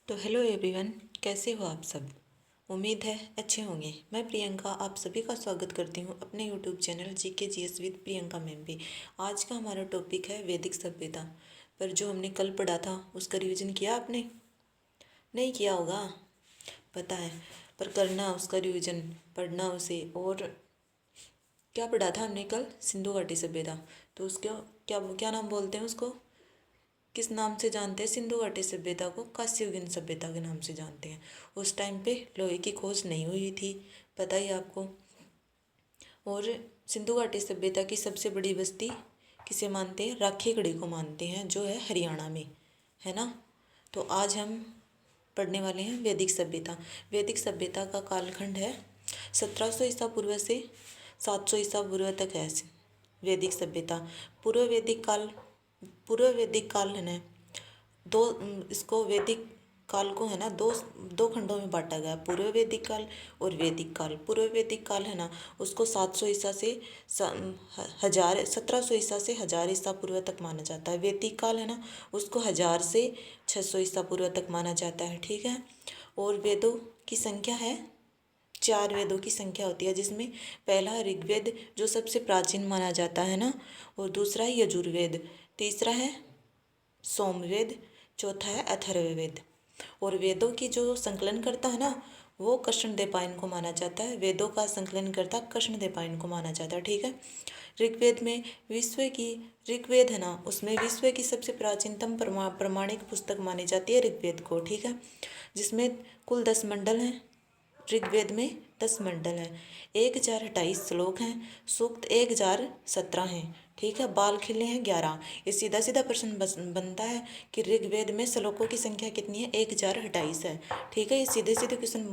तो hello everyone, कैसे हो आप सब। उम्मीद है अच्छे होंगे। मैं प्रियंका आप सभी का स्वागत करती हूँ अपने YouTube channel GK GS with Priyanka ma'am भी। आज का हमारा टॉपिक है वैदिक सभ्यता। पर जो हमने कल पढ़ा था उसका रिवीजन किया आपने? नहीं किया होगा, पता है, पर करना उसका रिवीजन, पढ़ना उसे। और क्या पढ़ा था हमने कल? सिंधु घाटी सभ्यता। तो उसको क्या क्या नाम बोलते हैं उसको? किस नाम से जानते हैं सिंधु घाटी सभ्यता को? कांस्ययुगीन सभ्यता के नाम से जानते हैं। उस टाइम पे लोहे की खोज नहीं हुई थी, पता ही आपको। और सिंधु घाटी सभ्यता की सबसे बड़ी बस्ती किसे मानते हैं? राखीगढ़ी को मानते हैं, जो है हरियाणा में, है ना। तो आज हम पढ़ने वाले हैं वैदिक सभ्यता। वैदिक सभ्यता का कालखंड है 1700 ईसा पूर्व से 700 ईसा पूर्व तक है वैदिक सभ्यता। पूर्व वैदिक काल है ना, दो इसको वैदिक काल को है ना दो दो खंडों में बांटा गया, पूर्व वैदिक काल और वैदिक काल। पूर्व वैदिक काल है ना, उसको 700 ईसा से 1700 ईसा से 1000 ईसा पूर्व तक माना जाता है। वैदिक काल है ना, उसको 1000 से 600 ईसा पूर्व तक माना जाता है, ठीक है। और वेदों की संख्या है 4 वेदों की संख्या होती है, जिसमें पहला ऋग्वेद जो सबसे प्राचीन माना जाता है ना, और दूसरा है यजुर्वेद, तीसरा है सोमवेद, चौथा है अथर्ववेद। और वेदों की जो संकलन करता है ना, वो कृष्णदेवपायन को माना जाता है। वेदों का संकलन करता कृष्णदेवपायन को माना जाता है, ठीक है। ऋग्वेद में विश्व की ऋग्वेद है ना, उसमें विश्व की सबसे प्राचीनतम प्रमाणिक पुस्तक मानी जाती है ऋग्वेद को, ठीक है। जिसमें कुल 10 मंडल हैं। ऋग्वेद में 10 मंडल हैं, 1028 श्लोक हैं, सूक्त 1017 हैं, ठीक है। बाल खिले हैं 11। ये सीधा सीधा प्रश्न बनता है कि ऋग्वेद में श्लोकों की संख्या कितनी है? 1028 है, ठीक है। ये सीधे सीधे क्वेश्चन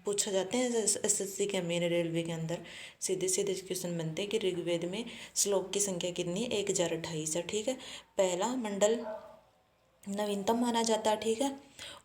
पूछा जाते हैं एसएससी के मेन रेलवे के अंदर। सीधे सीधे क्वेश्चन बनते हैं कि ऋग्वेद में श्लोक की संख्या कितनी है? 1028 है, ठीक है। पहला मंडल नवीनतम माना जाता है, ठीक है।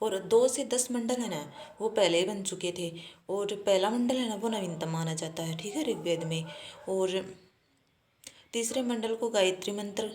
और 2 से 10 मंडल है ना, वो पहले ही बन चुके थे, और पहला मंडल है ना वो नवीनतम माना जाता है, ठीक है, ऋग्वेद में। और तीसरे मंडल को गायत्री मंत्र,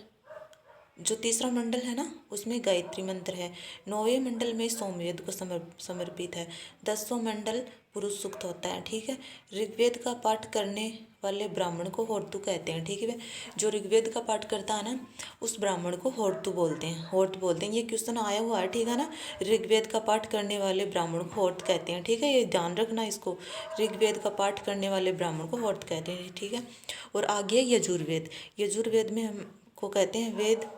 जो तीसरा मंडल है ना उसमें गायत्री मंत्र है। 9वें मंडल में सोमवेद को समर्पित है। 10वां मंडल पुरुष सूक्त होता है, ठीक है। ऋग्वेद का पाठ करने वाले ब्राह्मण को होर्तु कहते हैं, ठीक है। जो ऋग्वेद का पाठ करता है ना, उस ब्राह्मण को होर्तु बोलते हैं, होर्त बोलते हैं। ये क्वेश्चन आया हुआ है, ठीक है ना। ऋग्वेद का पाठ करने वाले ब्राह्मण को होर्त कहते हैं, ठीक है। ये ध्यान रखना इसको, ऋग्वेद का पाठ करने वाले ब्राह्मण को होर्त कहते हैं, ठीक है। और आगे यजुर्वेद। यजुर्वेद में हम को कहते हैं वेद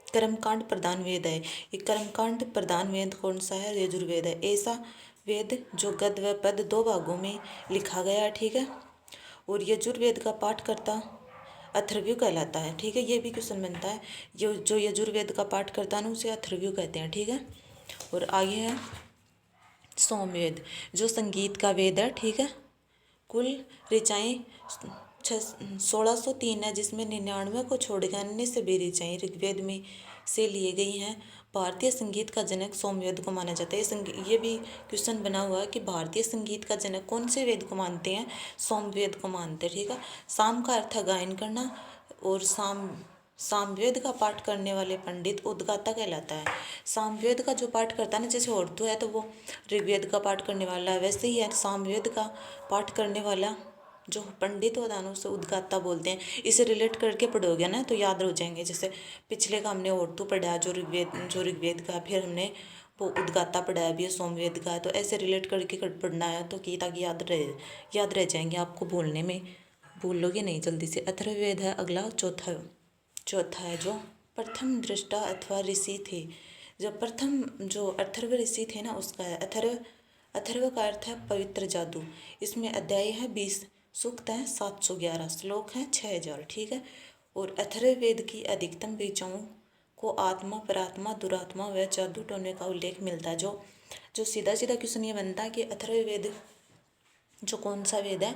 कर्मकांड प्रधान वेद है। ये कर्मकांड प्रधान वेद कौन सा है? यजुर्वेद है। ऐसा वेद जो गद्य व पद्य 2 भागों में लिखा गया है, ठीक है। और यजुर्वेद का पाठ करता अथर्वयु कहलाता है, ठीक है। ये भी क्वेश्चन बनता है, जो यजुर्वेद का पाठ करता है ना उसे अथर्वयु कहते हैं, ठीक है। और आगे है सोमवेद, जो संगीत का वेद है, ठीक है। कुल ऋचाएँ 1603 है, जिसमें 99 को छोड़कर अन्य सभी ऋचाएँ ऋग्वेद में से लिए गई हैं। भारतीय संगीत का जनक सोमवेद को माना जाता है। ये भी क्वेश्चन बना हुआ है कि भारतीय संगीत का जनक कौन से वेद को मानते हैं? सोमवेद को मानते हैं, ठीक है। साम का अर्थ है गायन करना, और सामवेद का पाठ करने वाले पंडित उद्गाता कहलाता है। सामवेद का जो पाठ करता है ना, जैसे औरतु है तो वो ऋग्वेद का पाठ करने वाला है, वैसे ही है सामवेद का पाठ करने वाला जो पंडित होता है ना उसे उद्गाता बोलते हैं। इसे रिलेट करके पढ़ोगे ना तो याद हो जाएंगे। जैसे पिछले का हमने औरतु पढ़ा जो ऋग्वेद का, फिर हमने वो उद्गाता पढ़ाया भी है सोमवेद का, तो ऐसे रिलेट करके पढ़ना है तो कि ताकि याद रह जाएंगे आपको, बोलने में भूलोगे नहीं जल्दी से। अथर्ववेद है अगला, चौथा है जो प्रथम दृष्टा अथवा ऋषि थे। जो अथर्व ऋषि थे ना उसका है अथर्व का अर्थ है पवित्र जादू। इसमें अध्याय है 20, सूक्त है 711, श्लोक है 6000, ठीक है। और अथर्ववेद की अधिकतम ऋचाओं को आत्मा, परात्मा, दुरात्मा व जादू टोने का उल्लेख मिलता है। जो सीधा सीधा क्वेश्चन ये बनता है कि अथर्ववेद जो कौन सा वेद है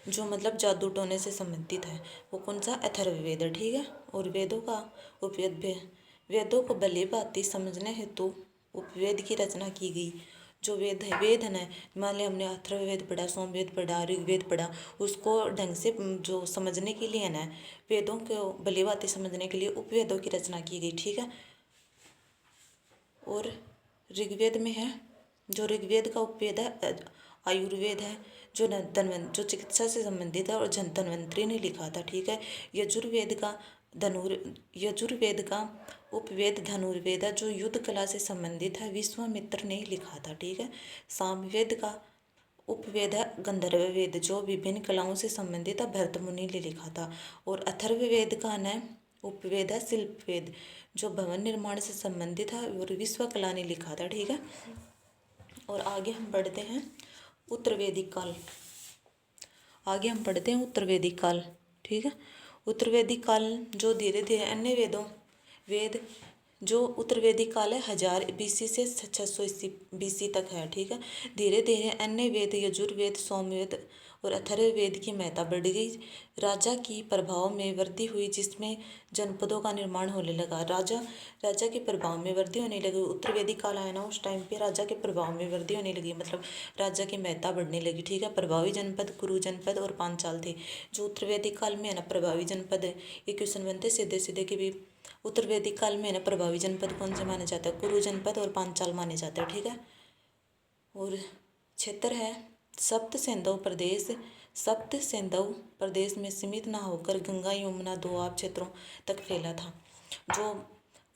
जो मतलब जादू टोने से संबंधित है, वो कौन सा? अथर्ववेद है, ठीक है। और वेदों को भली भांति समझने हेतु उपवेद की रचना की गई। जो वेद है ना, मान लिया हमने अथर्ववेद पढ़ा, सोमवेद पढ़ा, ऋग्वेद पढ़ा, उसको ढंग से जो समझने के लिए है ना, वेदों को भली भांति समझने के लिए उपवेदों की रचना की गई, ठीक है। और ऋग्वेद में है जो ऋग्वेद का उपवेद है आयुर्वेद है, जो चिकित्सा से संबंधित है और धन्वंतरि ने लिखा था, ठीक है। यजुर्वेद का उपवेद धनुर्वेद है, जो युद्ध कला से संबंधित है, विश्वामित्र ने लिखा था, ठीक है। सामवेद का उपवेद है गंधर्व वेद, जो विभिन्न कलाओं से संबंधित है, भरत मुनि ने लिखा था। और अथर्ववेद का न उपवेद है शिल्प वेद, जो भवन निर्माण से संबंधित है और विश्वकला ने लिखा था, ठीक है। और आगे हम बढ़ते हैं उत्तर वैदिक काल। ठीक है। उत्तर वैदिक काल जो धीरे धीरे अन्य वेद जो उत्तर वैदिक काल है 1000 BC से 600 BC तक है, ठीक है। धीरे धीरे अन्य वेद यजुर्वेद, सोमवेद और अथर्ववेद की महत्ता बढ़ गई। राजा की प्रभाव में वृद्धि हुई, जिसमें जनपदों का निर्माण होने लगा। राजा के प्रभाव में वृद्धि होने लगी। उत्तर वैदिक काल आया ना, उस टाइम पे राजा के प्रभाव में वृद्धि होने लगी, मतलब राजा की महत्ता बढ़ने लगी, ठीक है। प्रभावी जनपद कुरु जनपद और पांचाल थे। जो उत्तर वैदिक काल में है ना प्रभावी जनपद है, ये क्वेश्चन बनते सीधे सीधे कि भी उत्तर वैदिक काल में है ना प्रभावी जनपद कौन से माने जाता है, कुरु जनपद और पांचाल माने जाते हैं, ठीक है। और क्षेत्र है सप्त सेंधव प्रदेश में सीमित न होकर गंगा यमुना दोआब क्षेत्रों तक फैला था। जो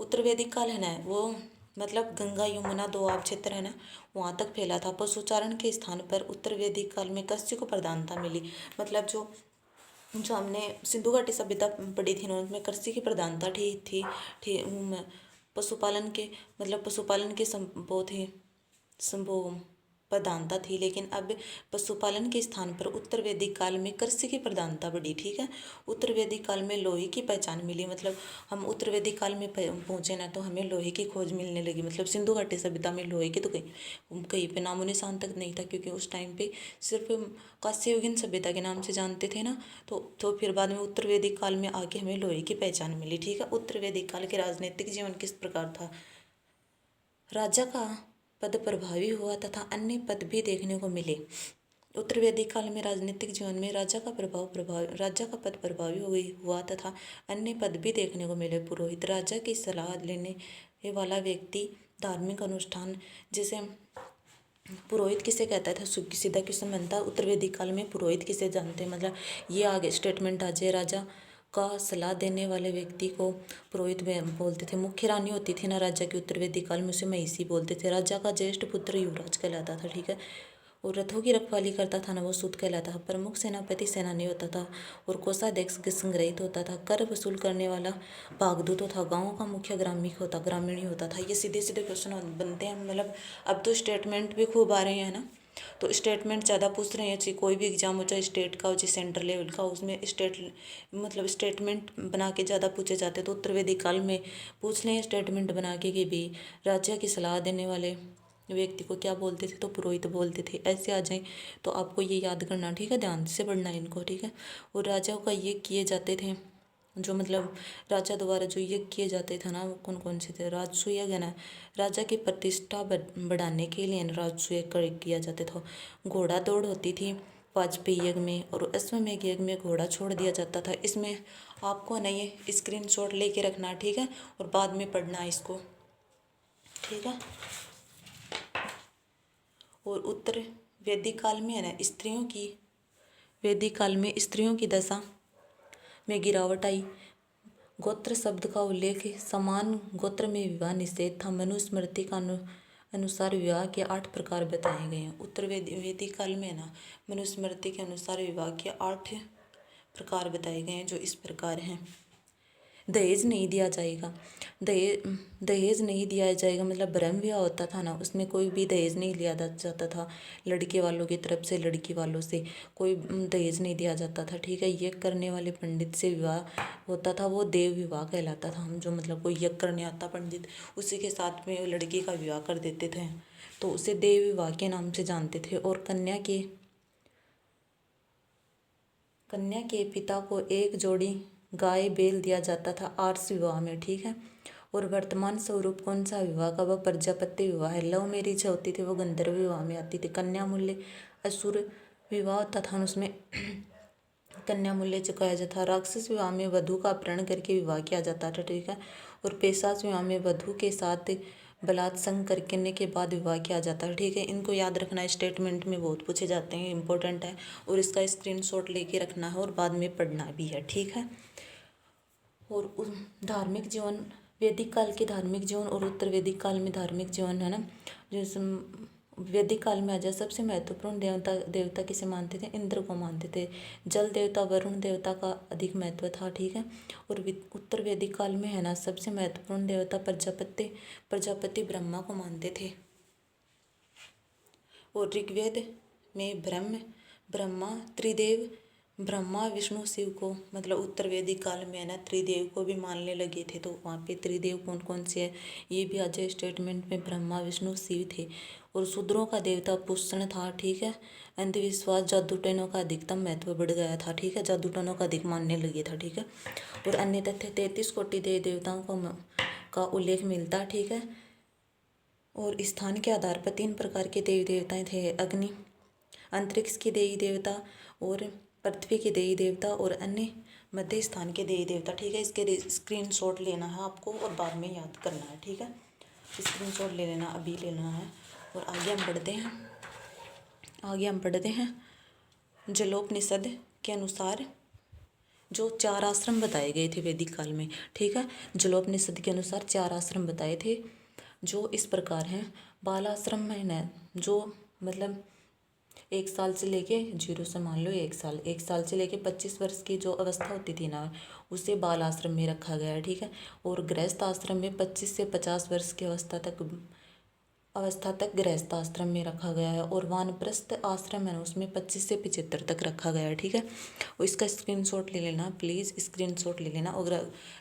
उत्तर वैदिक काल है ना, वो मतलब गंगा यमुना दोआब क्षेत्र है ना, वहाँ तक फैला था। पशुचारण के स्थान पर उत्तर वैदिक काल में कृषि को प्रधानता मिली। मतलब जो हमने सिंधु घाटी सभ्यता पढ़ी थी ना, उसमें कृषि की प्रधानता थी। पशुपालन के वो थे संभव प्रधानता थी, लेकिन अब पशुपालन के स्थान पर उत्तर वैदिक काल में कृषि की प्रधानता बढ़ी, ठीक है। उत्तर वैदिक काल में लोहे की पहचान मिली, मतलब हम उत्तर वैदिक काल में पहुंचे ना, तो हमें लोहे की खोज मिलने लगी। मतलब सिंधु घाटी सभ्यता में लोहे की तो कहीं पे नामो निशान तक नहीं था, क्योंकि उस टाइम पे सिर्फ कांस्ययुगीन सभ्यता के नाम से जानते थे ना, तो फिर बाद में उत्तर वैदिक काल में आके हमें लोहे की पहचान मिली, ठीक है। उत्तर वैदिक काल के राजनीतिक जीवन किस प्रकार था। राजा का पद प्रभावी हुआ तथा अन्य पद भी देखने को मिले। उत्तर वैदिक काल में राजनीतिक जीवन में राजा का पद प्रभावी हुआ तथा अन्य पद भी देखने को मिले। पुरोहित, राजा की सलाह लेने वाला व्यक्ति, धार्मिक अनुष्ठान, जैसे पुरोहित किसे कहता था, सीधा क्वेश्चन बनता है उत्तर वैदिक काल में पुरोहित किसे जानते हैं। मतलब ये आगे स्टेटमेंट आ जाए, राजा का सलाह देने वाले व्यक्ति को पुरोहित बोलते थे। मुख्य रानी होती थी ना राजा की उत्तर वैदिक काल में, उसे महिषी बोलते थे। राजा का ज्येष्ठ पुत्र युवराज कहलाता था, ठीक है। और रथों की रखवाली करता था ना, वो सूत कहलाता था। प्रमुख सेनापति सेनानी होता था और कोषाध्यक्ष संग्रहित होता था। कर वसूल करने वाला भागदूत था। गाँव का मुखिया ग्रामीणी होता था। ये सीधे सीधे क्वेश्चन बनते हैं। मतलब अब तो स्टेटमेंट भी खूब आ रहे हैं ना, तो स्टेटमेंट ज़्यादा पूछ रहे हैं। चाहे कोई भी एग्जाम हो, चाहे स्टेट का हो चाहे सेंट्रल लेवल का, उसमें स्टेटमेंट बना के ज़्यादा पूछे जाते। तो उत्तर वैदिक काल में पूछ लें स्टेटमेंट बना के कि भी राजा की सलाह देने वाले व्यक्ति को क्या बोलते थे, तो पुरोहित बोलते थे। ऐसे आ जाए तो आपको ये याद करना, ठीक है, ध्यान से पढ़ना इनको, ठीक है। और राजाओं का ये किए जाते थे, जो मतलब राजा द्वारा जो यज्ञ किए जाते थे ना, वो कौन कौन से थे। राजसू यज्ञ ना, राजा की प्रतिष्ठा बढ़ाने के लिए राजसू यज्ञ किया जाता था। घोड़ा दौड़ होती थी वाजपेयी यज्ञ में, और अश्वमेध यज्ञ में घोड़ा छोड़ दिया जाता था। इसमें आपको ना ये स्क्रीनशॉट लेके रखना, ठीक है, और बाद में पढ़ना इसको, ठीक है। और उत्तर वैदिक काल में है ना वैदिक काल में स्त्रियों की दशा में गिरावट आई। गोत्र शब्द का उल्लेख समान गोत्र में विवाह निषेध था। मनुस्मृति का अनुसार विवाह के 8 प्रकार बताए गए हैं। उत्तर वैदिक काल में ना मनुस्मृति के अनुसार विवाह के 8 प्रकार बताए गए हैं, जो इस प्रकार हैं। दहेज नहीं दिया जाएगा। दहेज नहीं दिया जाएगा मतलब ब्रह्म विवाह होता था ना, उसमें कोई भी दहेज नहीं लिया जाता था। लड़के वालों की तरफ से लड़की वालों से कोई दहेज नहीं दिया जाता था, ठीक है। यज्ञ करने वाले पंडित से विवाह होता था, वो देव विवाह कहलाता था। हम जो मतलब कोई यज्ञ करने आता पंडित, उसी के साथ में लड़की का विवाह कर देते थे, तो उसे देव विवाह के नाम से जानते थे। और कन्या के पिता को एक जोड़ी गाय बैल दिया जाता था आर्ष विवाह में, ठीक है। और वर्तमान स्वरूप कौन सा विवाह का, वह प्रजापत्य विवाह है। लव मैरिज होती थी, वो गंधर्व विवाह में आती थी। कन्या मूल्य असुर विवाह होता था, उसमें कन्या मूल्य चुकाया जाता था। राक्षस विवाह में वधू का अपहरण करके विवाह किया जाता था, ठीक है। और पेशाच विवाह में वधू के साथ बलात्संग करने के बाद विवाह किया जाता है। ठीक है, इनको याद रखना, स्टेटमेंट में बहुत पूछे जाते हैं, इंपॉर्टेंट है, और इसका स्क्रीनशॉट लेके रखना है और बाद में पढ़ना भी है। ठीक है, और धार्मिक जीवन, वैदिक काल के धार्मिक जीवन और उत्तर वैदिक काल में धार्मिक जीवन है ना। जैसे वैदिक काल में अजय सबसे महत्वपूर्ण देवता किसे मानते थे? इंद्र को मानते थे। जल देवता वरुण देवता का अधिक महत्व था। ठीक है, और उत्तर वैदिक काल में है ना सबसे महत्वपूर्ण देवता प्रजापति ब्रह्मा को मानते थे। और ऋग्वेद में ब्रह्मा त्रिदेव, ब्रह्मा विष्णु शिव को, मतलब उत्तर वैदिक काल में है ना त्रिदेव को भी मानने लगे थे। तो वहाँ पे त्रिदेव कौन कौन से है ये भी आज स्टेटमेंट में ब्रह्मा विष्णु शिव थे। और शूद्रों का देवता पुष्ण था। ठीक है, अंधविश्वास जादू टोनों का अधिकतम महत्व बढ़ गया था। ठीक है, जादू टोनों का अधिक मानने लगे था। ठीक है, और अन्य तथ्य 33 कोटि देवताओं का उल्लेख मिलता। ठीक है, और स्थान के आधार पर 3 प्रकार के देवी देवताएं थे: अग्नि, अंतरिक्ष के देवी देवता, और पृथ्वी के देवी देवता, और अन्य मध्य स्थान के देवी देवता। ठीक है, इसके स्क्रीनशॉट लेना है आपको और बाद में याद करना है। ठीक है, स्क्रीनशॉट ले लेना, अभी लेना है। और आगे हम पढ़ते हैं जलोपनिषद के अनुसार जो 4 आश्रम बताए गए थे वैदिक काल में। ठीक है, जलोपनिषद के अनुसार 4 आश्रम बताए थे जो इस प्रकार हैं। बाल आश्रम में न जो मतलब 1 साल से लेके 0 से मान लो 1 साल से लेके 25 वर्ष की जो अवस्था होती थी ना उसे बाल आश्रम में रखा गया है। ठीक है, और गृहस्थ आश्रम में 25 से 50 वर्ष की अवस्था तक गृहस्थ आश्रम में रखा गया है। और वानप्रस्थ आश्रम है उसमें 25 से 75 तक रखा गया है। ठीक है, और इसका स्क्रीनशॉट ले लेना, प्लीज़ स्क्रीनशॉट ले लेना। और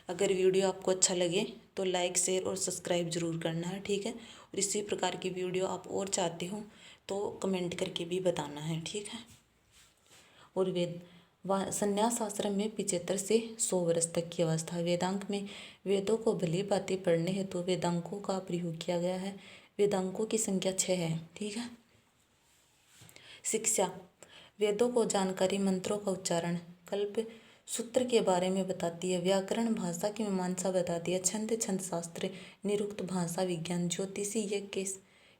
अगर वीडियो आपको अच्छा लगे तो लाइक शेयर और सब्सक्राइब जरूर करना है। ठीक है, और इसी प्रकार की वीडियो आप और चाहते हो तो कमेंट करके भी बताना है। ठीक है, और संन्यास आश्रम में 75 से 100 वर्ष तक की अवस्था। वेदांग में वेदों को भली भांति पढ़ने हेतु वेदांगों का प्रयोग किया गया है। वेदांगों की संख्या 6 है। ठीक है, शिक्षा, वेदों को जानकारी, मंत्रों का उच्चारण, कल्प सूत्र के बारे में बताती है। व्याकरण भाषा की मीमांसा बताती है। छंद शास्त्र, निरुक्त भाषा विज्ञान, ज्योतिषी यज्ञ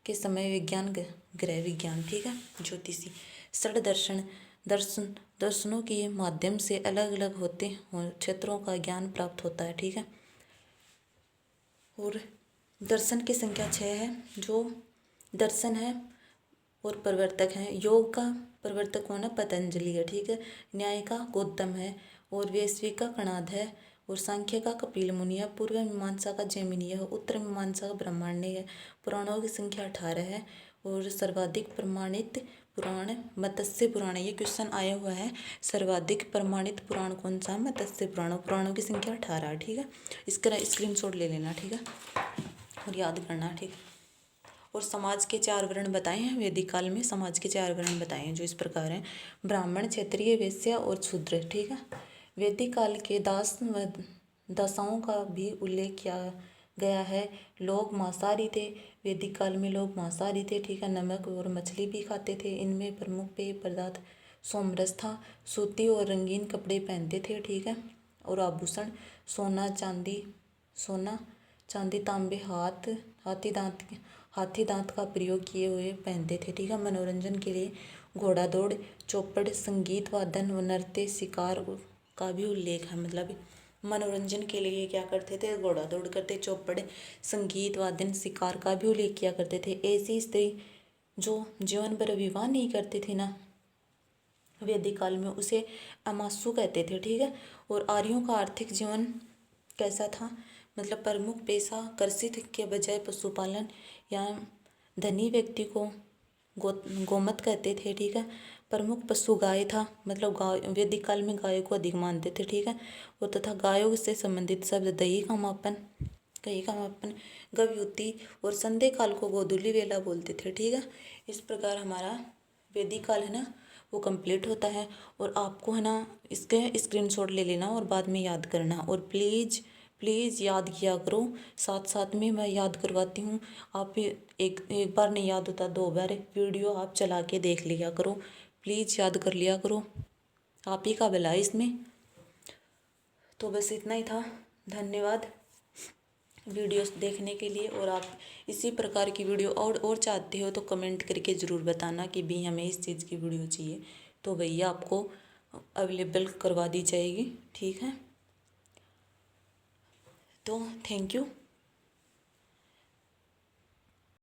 के समय विज्ञान, ग्रह विज्ञान। ठीक है, ज्योतिषी, षड दर्शनों के माध्यम से अलग अलग होते क्षेत्रों का ज्ञान प्राप्त होता है। ठीक है, और दर्शन की संख्या 6 है। जो दर्शन है और प्रवर्तक हैं, योग का प्रवर्तक होना पतंजलि है। ठीक है, न्याय का गौतम है, और वैश्विक का कणाद है, और सांख्य का कपिल मुनि है, पूर्व मीमांसा का जैमिनी है, उत्तर मीमांसा का ब्रह्मांड है। पुराणों की संख्या 18 है, और सर्वाधिक प्रमाणित पुराण मत्स्य पुराण। ये क्वेश्चन आया हुआ है, सर्वाधिक प्रमाणित पुराण कौन सा? मत्स्य पुराण। पुराणों की संख्या 18 है। ठीक है, इसका स्क्रीनशॉट ले लेना। ठीक है, और याद करना। ठीक है, और समाज के 4 वर्ण बताए हैं वैदिक काल में। समाज के 4 वर्ण बताए हैं जो इस प्रकार हैं: ब्राह्मण, क्षत्रिय, वैश्य और शूद्र। ठीक है, वैदिक काल के दासाओं का भी उल्लेख किया गया है। लोग मांसाहारी थे। वैदिक काल में लोग मांसाहारी थे। ठीक है, नमक और मछली भी खाते थे। इनमें प्रमुख पेय पदार्थ सोमरस था। सूती और रंगीन कपड़े पहनते थे। ठीक है, और आभूषण सोना चांदी तांबे हाथी दांत का प्रयोग किए हुए पहनते थे। ठीक है, मनोरंजन के लिए घोड़ा दौड़, चौपड़, संगीत वादन व नृत्य शिकार का भी उल्लेख है। मतलब मनोरंजन के लिए क्या करते थे? घोड़ा दौड़ करते, चौपड़, संगीत वादन, शिकार का भी उल्लेख किया करते थे। ऐसी स्त्री जो जीवन भर विवाह नहीं करती थी ना वैदिक काल में, उसे अमासु कहते थे। ठीक है, और आर्यों का आर्थिक जीवन कैसा था? मतलब प्रमुख पेशा कृषि के बजाय पशुपालन, या धनी व्यक्ति को गोमत कहते थे। ठीक है, प्रमुख पशु गाय था। मतलब गाय वैदिक काल में गायों को अधिक मानते थे। ठीक है, और तथा गायों से संबंधित शब्द दही का मापन, गवयुति, और संध्या काल को गोधूली वेला बोलते थे। ठीक है, इस प्रकार हमारा वैदिक काल है ना वो कंप्लीट होता है। और आपको है ना इसके स्क्रीनशॉट ले लेना और बाद में याद करना। और प्लीज़ याद किया करो, साथ साथ में मैं याद करवाती हूँ। आप एक बार नहीं याद होता, 2 बार वीडियो आप चला के देख लिया करो। प्लीज़ याद कर लिया करो, आप ही का भला इसमें। तो बस इतना ही था, धन्यवाद। वीडियोस देखने के लिए। और आप इसी प्रकार की वीडियो और चाहते हो तो कमेंट करके ज़रूर बताना कि भी हमें इस चीज़ की वीडियो चाहिए, तो भैया आपको अवेलेबल करवा दी जाएगी। ठीक है, तो थैंक यू।